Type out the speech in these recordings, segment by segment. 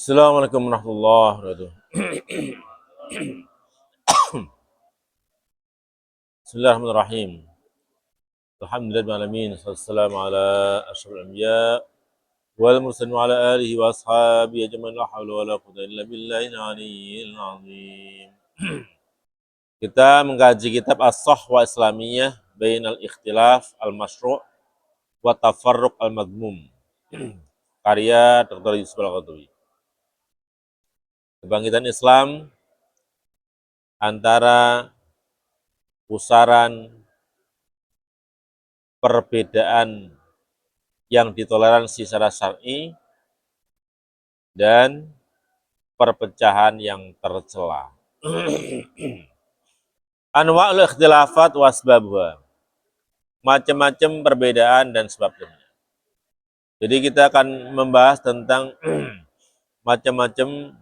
Assalamualaikum warahmatullahi wabarakatuh. Bismillahirrahmanirrahim. Alhamdulillahirrahmanirrahim. Wassalamu ala asyrafil anbiya wal mursalin wa ala alihi wa ashabihi ajmain la haula wala quwwata illa billahil aliyyil azim. Kita mengkaji kitab As-Shahwah Islamiyah Bainal Ikhtilaf Al-Masyru' wa Tafarruq Al-Madmum. Karya Dr. Yusuf Al-Qadwi. Kebangkitan Islam antara pusaran perbedaan yang ditoleransi secara syar'i dan perpecahan yang tercela. Anwa'ul ikhtilafat wasbabha. Macam-macam perbedaan dan sebabnya. Jadi kita akan membahas tentang macam-macam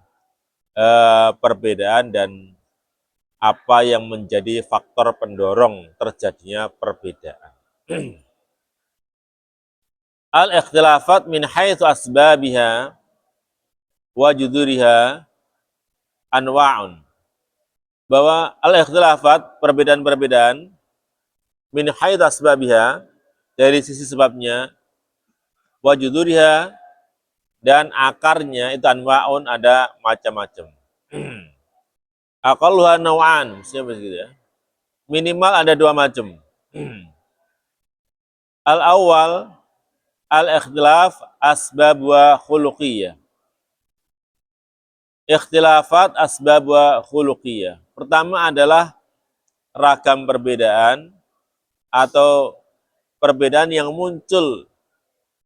perbedaan dan apa yang menjadi faktor pendorong terjadinya perbedaan. Al-ikhtilafat min haitsu asbabiha wa juduriha anwa'un. Bahwa al-ikhtilafat, perbedaan-perbedaan, min haitsu asbabiha, dari sisi sebabnya, wa juduriha, dan akarnya, itu anwa'un, ada macam-macam. Aqalluha naw'an, siapa gitu ya? Minimal ada dua macam. Al-awwal al-ikhtilaf asbab wa khuluqiyah. Ikhtilafat asbab wa khuluqiyah. Pertama adalah ragam perbedaan atau perbedaan yang muncul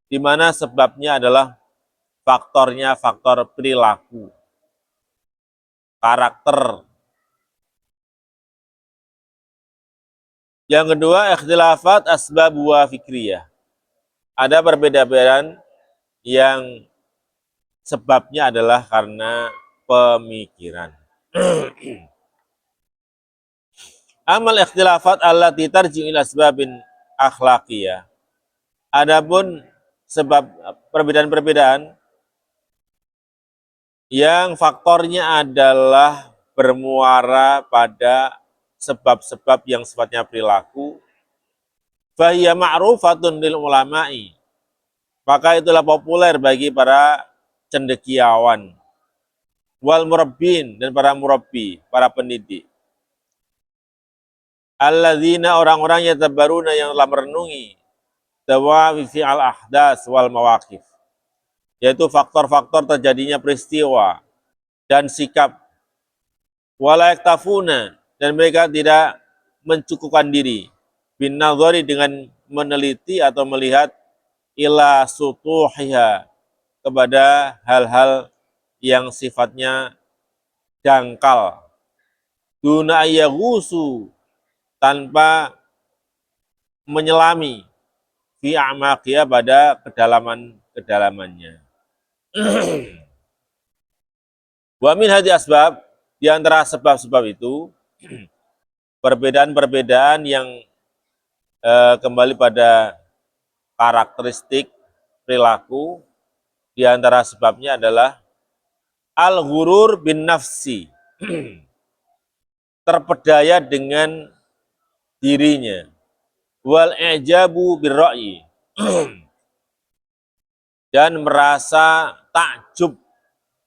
di mana sebabnya adalah faktornya faktor perilaku, karakter. Yang kedua, ikhtilafat asbab wa fikriyah. Ada perbedaan yang sebabnya adalah karena pemikiran. Amal ikhtilafat allati tarji'u ila asbabin akhlaqiyah. Adapun sebab perbedaan-perbedaan yang faktornya adalah bermuara pada sebab-sebab yang sifatnya perilaku, fahiya ma'rufatun lil ulama'i, maka itulah populer bagi para cendekiawan, wal murabbin, dan para murabbi, para pendidik. Alladzina, orang-orang yang tabaruna, yang telah merenungi dawawi fi'al ahdas wal mawaqif, yaitu faktor-faktor terjadinya peristiwa dan sikap, wala yaktafuna, dan mereka tidak mencukupkan diri, bin nadhari, dengan meneliti atau melihat, ila sutuhiha, kepada hal-hal yang sifatnya dangkal, duna ayyagusu, tanpa menyelami, fi a'maqiyah, pada kedalamannya. Wa min hadhi asbab, di antara sebab-sebab itu, perbedaan-perbedaan yang kembali pada karakteristik perilaku, di antara sebabnya adalah al-ghurur bin nafsi, terpedaya dengan dirinya, wal i'jabu bir ra'yi, dan merasa takjub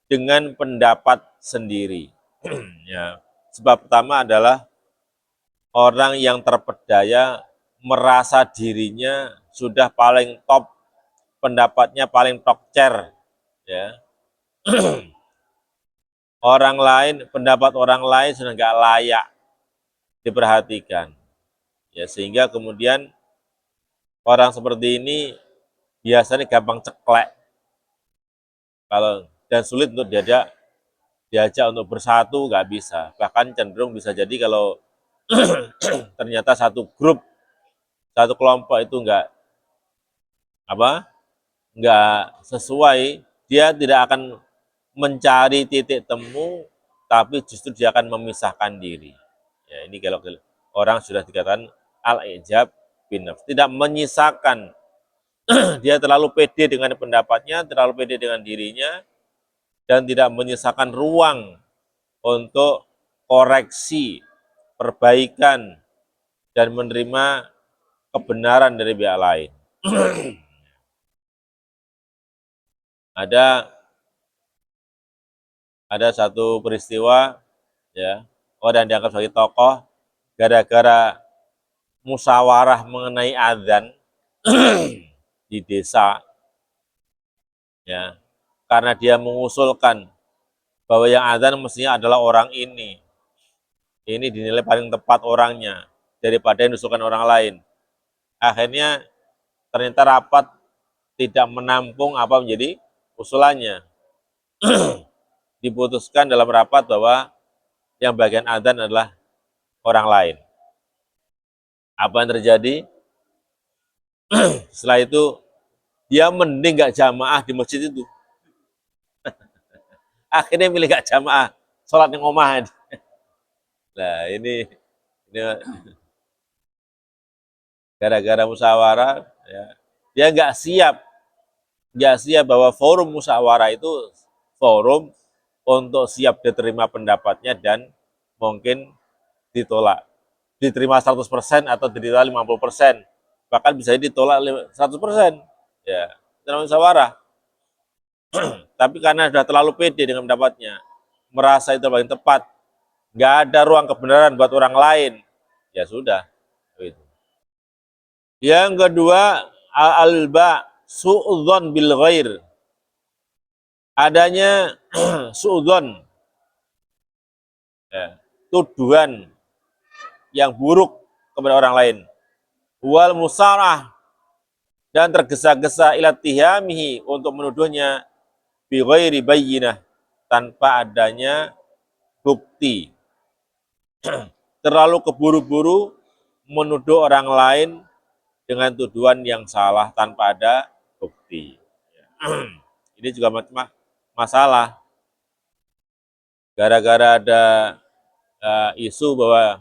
dengan pendapat sendiri. Ya, sebab pertama adalah orang yang terpedaya merasa dirinya sudah paling top, pendapatnya paling tokcer, ya. Orang lain, pendapat orang lain sudah nggak layak diperhatikan, ya, sehingga kemudian orang seperti ini biasanya gampang ceklek, kalau dan sulit untuk diajak untuk bersatu, nggak bisa. Bahkan cenderung bisa jadi kalau ternyata satu grup, satu kelompok itu nggak sesuai, dia tidak akan mencari titik temu, tapi justru dia akan memisahkan diri. Ya, ini kalau orang sudah dikatakan al-ijab bin nafs, tidak menyisakan. Dia terlalu pede dengan pendapatnya, terlalu pede dengan dirinya, dan tidak menyisakan ruang untuk koreksi, perbaikan, dan menerima kebenaran dari pihak lain. ada ada satu peristiwa, ya, orang yang dianggap sebagai tokoh gara-gara musyawarah mengenai azan di desa, ya, karena dia mengusulkan bahwa yang azan mestinya adalah orang ini dinilai paling tepat orangnya daripada yang diusulkan orang lain. Akhirnya ternyata rapat tidak menampung apa menjadi usulannya. Diputuskan dalam rapat bahwa yang bagian azan adalah orang lain. Apa yang terjadi? Setelah itu dia mending gak jamaah di masjid itu. Akhirnya milih gak jamaah, sholat yang omah. Nah ini gara-gara musyawarah, ya, dia nggak siap bahwa forum musyawarah itu forum untuk siap diterima pendapatnya dan mungkin ditolak. Diterima 100% atau diterima 50%. Bahkan bisa ditolak 100%. Ya, dalam musyawarah. Tapi karena sudah terlalu pede dengan pendapatnya, merasa itu paling tepat, nggak ada ruang kebenaran buat orang lain, ya sudah. Gitu. Yang kedua, al-ba su'udzon bil ghair. Adanya su'udzon, ya, tuduhan yang buruk kepada orang lain. Wal musarah, dan tergesa-gesa ila tihamihi, untuk menuduhnya bi ghairi bayyinah, tanpa adanya bukti. Terlalu keburu-buru menuduh orang lain dengan tuduhan yang salah tanpa ada bukti. Ini juga masalah. Gara-gara ada isu bahwa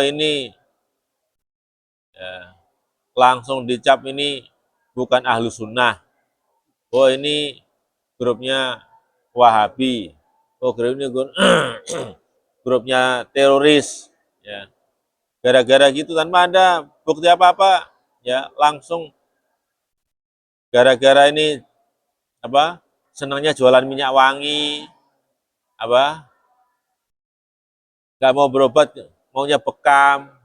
ini langsung dicap ini bukan ahlu sunnah. Ini grupnya Wahabi. Grup ini grupnya teroris. Ya. Gara-gara gitu tanpa ada bukti apa-apa, ya langsung gara-gara ini senangnya jualan minyak wangi, nggak mau berobat, maunya bekam,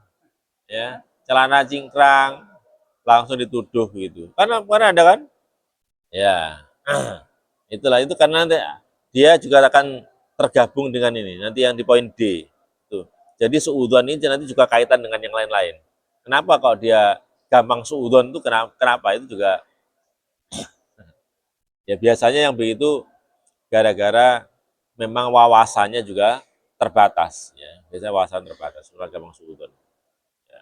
ya celana cingkrang, langsung dituduh gitu. Karena ada kan, ya itu karena nanti dia juga akan tergabung dengan ini nanti yang di poin D itu. Jadi suudzon ini nanti juga kaitan dengan yang lain-lain. Kenapa kalau dia gampang suudzon itu kenapa itu juga ya biasanya yang begitu gara-gara memang wawasannya juga terbatas, ya biasanya wawasan terbatas, orang gampang suudzon. Ya.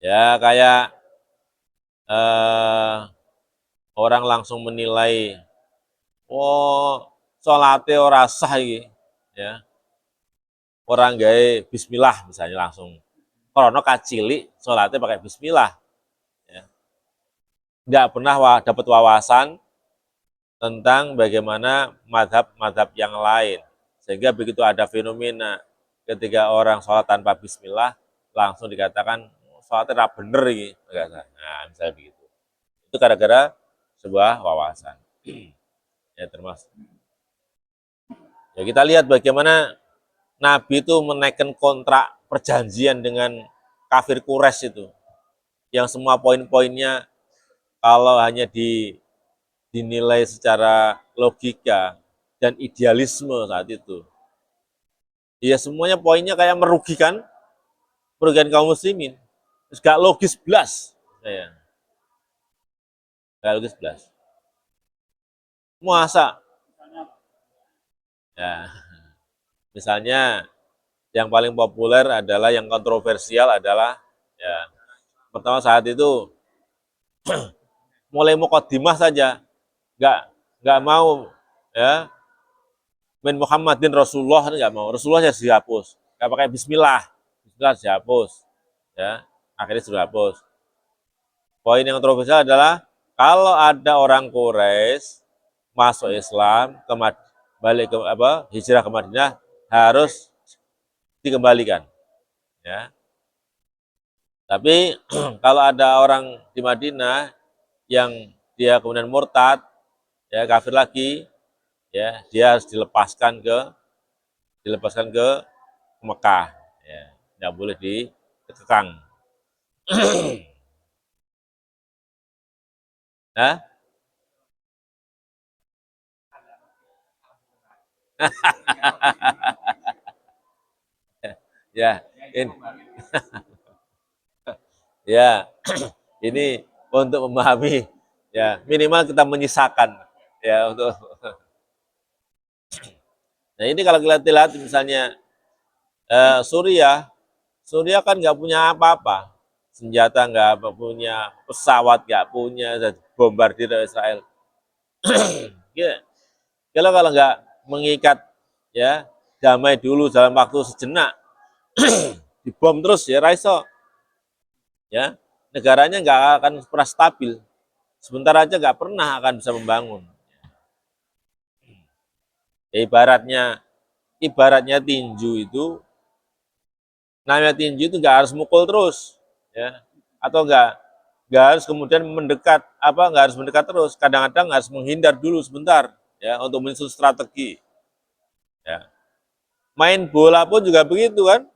Ya kayak orang langsung menilai, sholatnya ora sah iki, ya. Orang gawe bismillah misalnya langsung. Karena kacili sholatnya pakai bismillah, ya. Nggak pernah dapat wawasan tentang bagaimana madhab-madhab yang lain. Sehingga begitu ada fenomena ketika orang sholat tanpa bismillah, langsung dikatakan sholatnya tidak benar ini. Nah, misalnya begitu. Itu gara-gara sebuah wawasan. Ya termasuk. Ya kita lihat bagaimana Nabi itu menaikkan kontrak perjanjian dengan kafir Quraisy itu. Yang semua poin-poinnya kalau hanya dinilai secara logika dan idealisme saat itu, ya semuanya poinnya kayak merugikan kaum muslimin. Terus gak logis belas. Gak logis belas. Masa? Ya, misalnya yang paling populer adalah, yang kontroversial adalah, ya pertama saat itu mulai muqaddimah saja nggak mau, ya min Muhammadin Rasulullah, nggak mau, Rasulullah ya dihapus, nggak pakai Bismillah dihapus, ya akhirnya sudah hapus. Poin yang kontroversial adalah Kalau ada orang Quraisy masuk Islam, balik ke hijrah ke Madinah, harus dikembalikan. Ya. Tapi kalau ada orang di Madinah yang dia kemudian murtad, ya kafir lagi, ya dia harus dilepaskan ke Mekah. Ya, tidak boleh dikekang. Nah, ya, in, ya, ini untuk memahami, ya minimal kita menyisakan, ya untuk. Nah ini kalau kita lihat misalnya Suriah, Suriah kan nggak punya apa-apa, senjata nggak punya, pesawat nggak punya, bombardir Israel. Ya, kalau nggak mengikat, ya damai dulu dalam waktu sejenak, dibom terus ya raiso, ya negaranya nggak akan pernah stabil. Sebentar aja nggak pernah akan bisa membangun. Ya, ibaratnya tinju itu, namanya tinju itu nggak harus mukul terus, ya, atau nggak harus kemudian mendekat, nggak harus mendekat terus. Kadang-kadang harus menghindar dulu sebentar, ya, untuk menyusun strategi. Ya. Main bola pun juga begitu kan.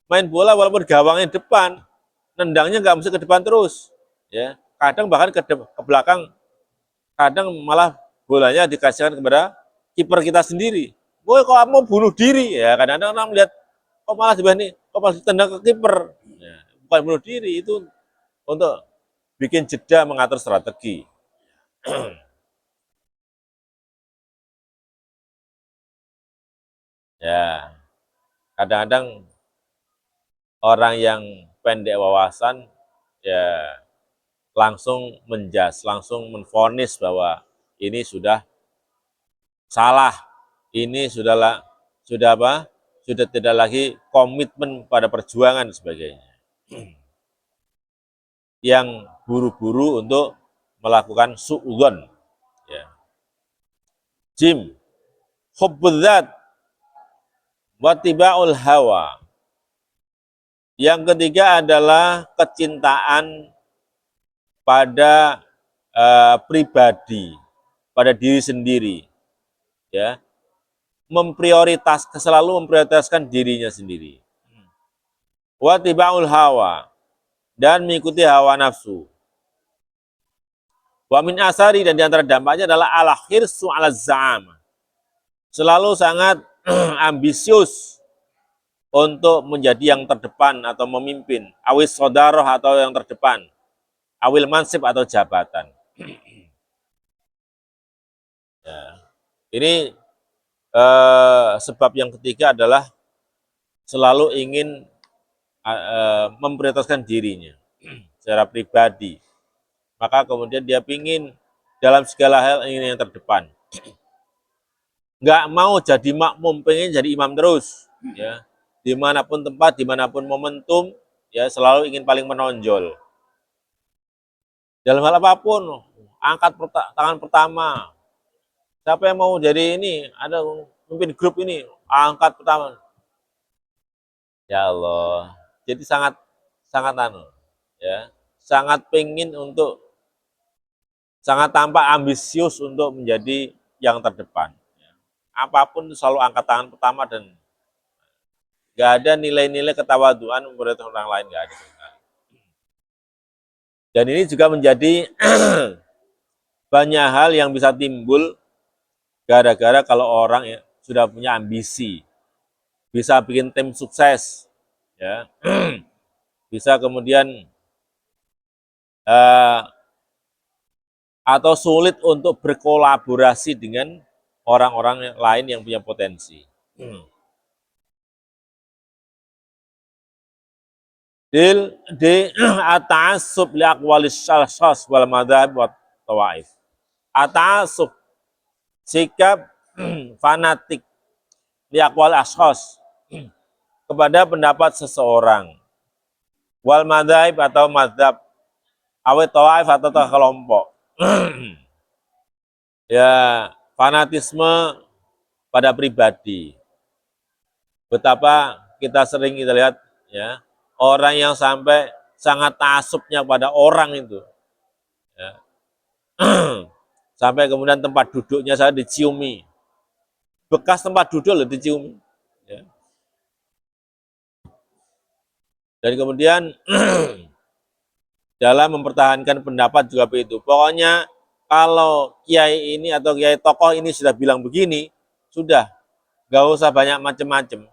Main bola walaupun gawangnya depan, nendangnya nggak mesti ke depan terus, ya. Kadang bahkan ke belakang, kadang malah bolanya dikasihkan kepada kiper kita sendiri. Woi, kok mau bunuh diri, ya kadang-kadang orang melihat kok malah dibanding, kok malah ditendang ke kiper, ya, bukan bunuh diri, itu untuk bikin jeda mengatur strategi. Ya, kadang-kadang orang yang pendek wawasan, ya langsung langsung menfonis bahwa ini sudah salah, ini sudah apa? Sudah tidak lagi komitmen pada perjuangan dan sebagainya. Yang buru-buru untuk melakukan su'udzon, ya. Jim, hubbudzat wa tibaul hawa. Yang ketiga adalah kecintaan pada pribadi, pada diri sendiri, ya. Selalu memprioritaskan dirinya sendiri. Wa tibaul hawa, dan mengikuti hawa nafsu. Wa min asari, dan diantara dampaknya adalah ala khirsu ala za'am. Selalu sangat ambisius untuk menjadi yang terdepan atau memimpin, awis sodaroh atau yang terdepan, awil mansib atau jabatan. Ya. Ini sebab yang ketiga adalah selalu ingin memprioritaskan dirinya secara pribadi. Maka kemudian dia ingin dalam segala hal ingin yang terdepan. Nggak mau jadi makmum, pengen jadi imam terus. Ya. Dimanapun tempat, dimanapun momentum, ya selalu ingin paling menonjol. Dalam hal apapun, angkat tangan pertama. Siapa yang mau jadi ini, ada pemimpin grup ini, angkat pertama. Ya Allah, jadi sangat sangat ya, sangat pengen untuk, sangat tampak ambisius untuk menjadi yang terdepan. Apapun selalu angkat tangan pertama, dan nggak ada nilai-nilai ketawaduan memperhatikan orang lain, nggak ada. Dan ini juga menjadi banyak hal yang bisa timbul gara-gara kalau orang ya sudah punya ambisi, bisa bikin tim sukses, ya, bisa kemudian atau sulit untuk berkolaborasi dengan orang-orang lain yang punya potensi. Di ata'assub li aqwalis syas wal madhab wa tawaif. Ata'assub, sikap fanatik, li aqwal ashos, kepada pendapat seseorang, wal madhab atau madhab, awet tawaif atau kelompok. Ya, fanatisme pada pribadi. Betapa kita sering kita lihat ya, orang yang sampai sangat taksubnya pada orang itu. Ya. Sampai kemudian tempat duduknya saya diciumi. Bekas tempat duduk loh diciumi. Ya. Dan kemudian dalam mempertahankan pendapat juga begitu. Pokoknya kalau kiai ini atau kiai tokoh ini sudah bilang begini, sudah, gak usah banyak macam-macam.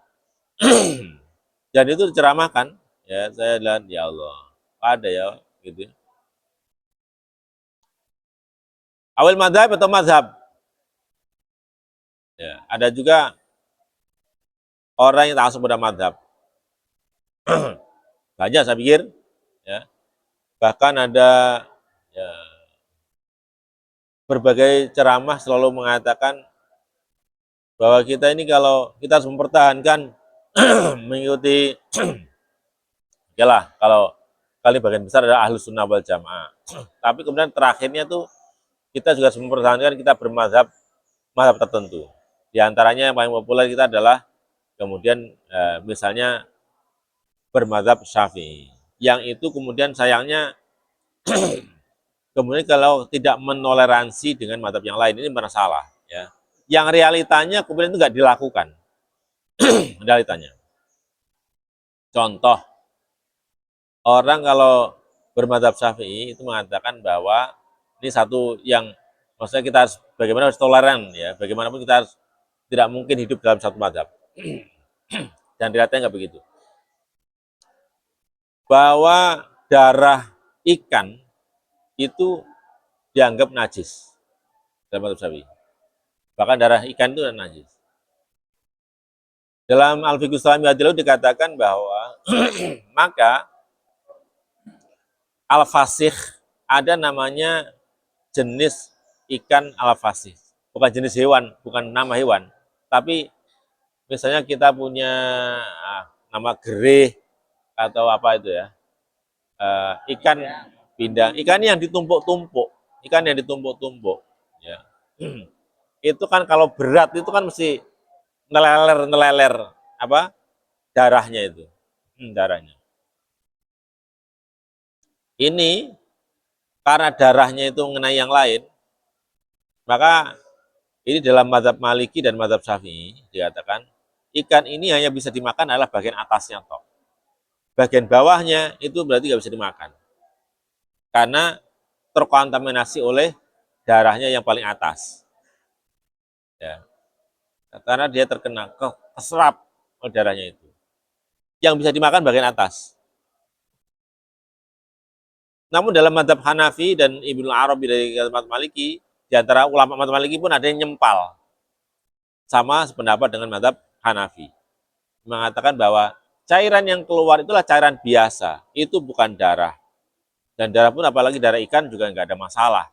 Dan itu diceramahkan. Ya, saya lihat ya Allah, ada ya gitu. Awal madhab atau madhab? Ya, ada juga orang yang taksub pada madhab. Banyak saya pikir, ya. Bahkan ada ya, berbagai ceramah selalu mengatakan bahwa kita ini kalau kita harus mempertahankan mengikuti ya lah kalau kali bagian besar adalah ahlus sunnah wal jamaah. Tapi kemudian terakhirnya tuh kita juga harus mempertahankan kita bermazhab mazhab tertentu. Di antaranya yang paling populer kita adalah kemudian misalnya bermazhab Syafi'i. Yang itu kemudian sayangnya kemudian kalau tidak menoleransi dengan mazhab yang lain ini masalah ya. Yang realitanya kemudian itu nggak dilakukan. Realitanya. Contoh, orang kalau bermadzhab Syafi'i itu mengatakan bahwa ini satu yang maksudnya kita harus bagaimana harus toleran ya, bagaimanapun kita harus tidak mungkin hidup dalam satu madzhab. Dan realitanya nggak begitu. Bahwa darah ikan itu dianggap najis dalam madzhab Syafi'i. Bahkan darah ikan itu najis. Dalam Al-Fiqh Islami Adilau dikatakan bahwa maka al-fasih ada namanya jenis ikan al-fasih. Bukan jenis hewan, bukan nama hewan. Tapi misalnya kita punya nama gereh atau apa itu ya, ikan pindang, ikan yang ditumpuk-tumpuk, ikan yang ditumpuk-tumpuk. Ya. Itu kan kalau berat itu kan mesti neleler apa darahnya itu, darahnya. Ini karena darahnya itu mengenai yang lain, maka ini dalam mazhab Maliki dan mazhab Syafi'i dikatakan ikan ini hanya bisa dimakan adalah bagian atasnya toh. Bagian bawahnya itu berarti nggak bisa dimakan karena terkontaminasi oleh darahnya yang paling atas. Ya. Karena dia terkena keserap oleh darahnya itu. Yang bisa dimakan bagian atas. Namun dalam mazhab Hanafi dan Ibnu Arabi dari mazhab Maliki, di antara ulama mazhab Maliki pun ada yang nyempal sama sependapat dengan mazhab Hanafi. Mengatakan bahwa cairan yang keluar itulah cairan biasa, itu bukan darah. Dan darah pun apalagi darah ikan juga nggak ada masalah.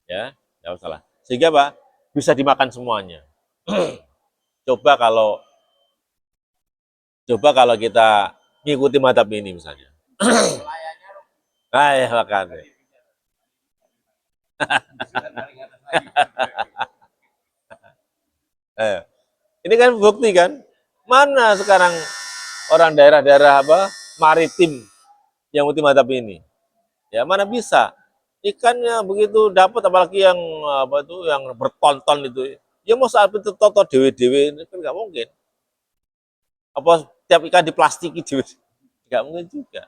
Ya, nggak masalah. Sehingga apa? Bisa dimakan semuanya. coba kalau coba kalau kita mengikuti mazhab ini misalnya. Nah, ya makanya. Ini kan bukti kan, mana sekarang orang daerah-daerah apa maritim yang mengikuti mazhab ini? Ya mana bisa? Ikannya begitu dapat apalagi yang apa itu yang bertonton itu. Ya mau saat itu toto dewe-dewe ini kan nggak mungkin. Apa tiap ikan diplastiki dewe? Nggak mungkin juga.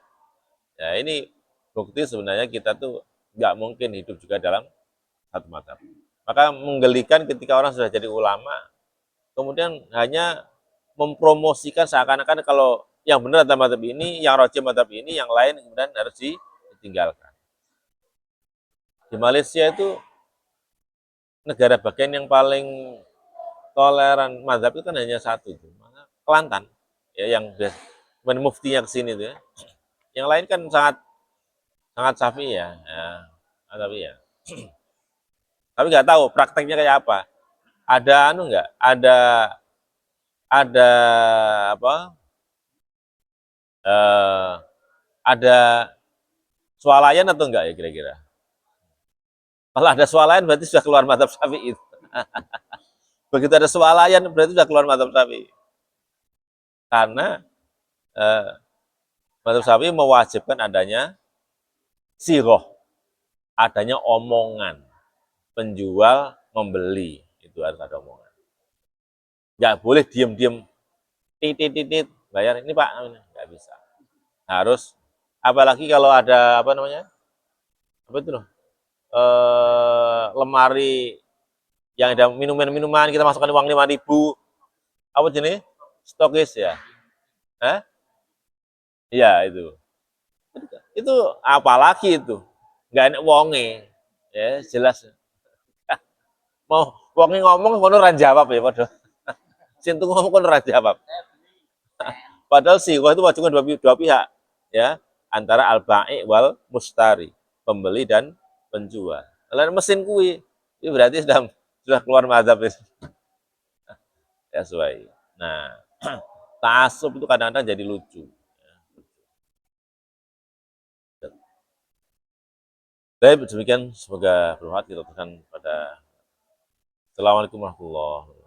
Ya ini bukti sebenarnya kita tuh nggak mungkin hidup juga dalam satu mazhab. Maka menggelikan ketika orang sudah jadi ulama, kemudian hanya mempromosikan seakan-akan kalau yang benar adalah mazhab ini, yang rajih mazhab ini, yang lain kemudian harus ditinggalkan. Di Malaysia itu negara bagian yang paling toleran mazhab itu kan hanya satu itu, Kelantan. Ya yang muftinya ke sini itu ya. Yang lain kan sangat sangat Syafi'i ya. Ya, tapi ya. Tapi nggak tahu prakteknya kayak apa. Ada anu nggak? Ada apa? Eh, ada swalayan atau enggak ya kira-kira? Kalau ada swalayan berarti sudah keluar mazhab Syafi'i. Begitu ada swalayan berarti sudah keluar mazhab Syafi'i. Karena eh, mazhab Syafi'i mewajibkan adanya siroh, adanya omongan penjual membeli, itu harus ada omongan. Nggak boleh diem-diem titit bayar ini Pak, nggak bisa. Harus, apalagi kalau ada apa namanya, apa itu loh, lemari yang ada minuman-minuman, kita masukkan uang 5.000, apa jenis stokis ya, Hah? Iya itu apalagi itu nggak enak wonge, ya jelas mau wonge ngomong kono ora jawab ya padahal sintu ngomong kono ora jawab. Padahal sih itu wajibkan dua pihak, ya, antara al-bai' wal mustari, pembeli dan penjual. Lain mesin kui, itu berarti sudah keluar mazhab itu. Ya sesuai. Nah, ta'assub itu kadang-kadang jadi lucu. Baik, demikian semoga bermanfaat kita teruskan pada Assalamualaikum warahmatullahi wabarakatuh.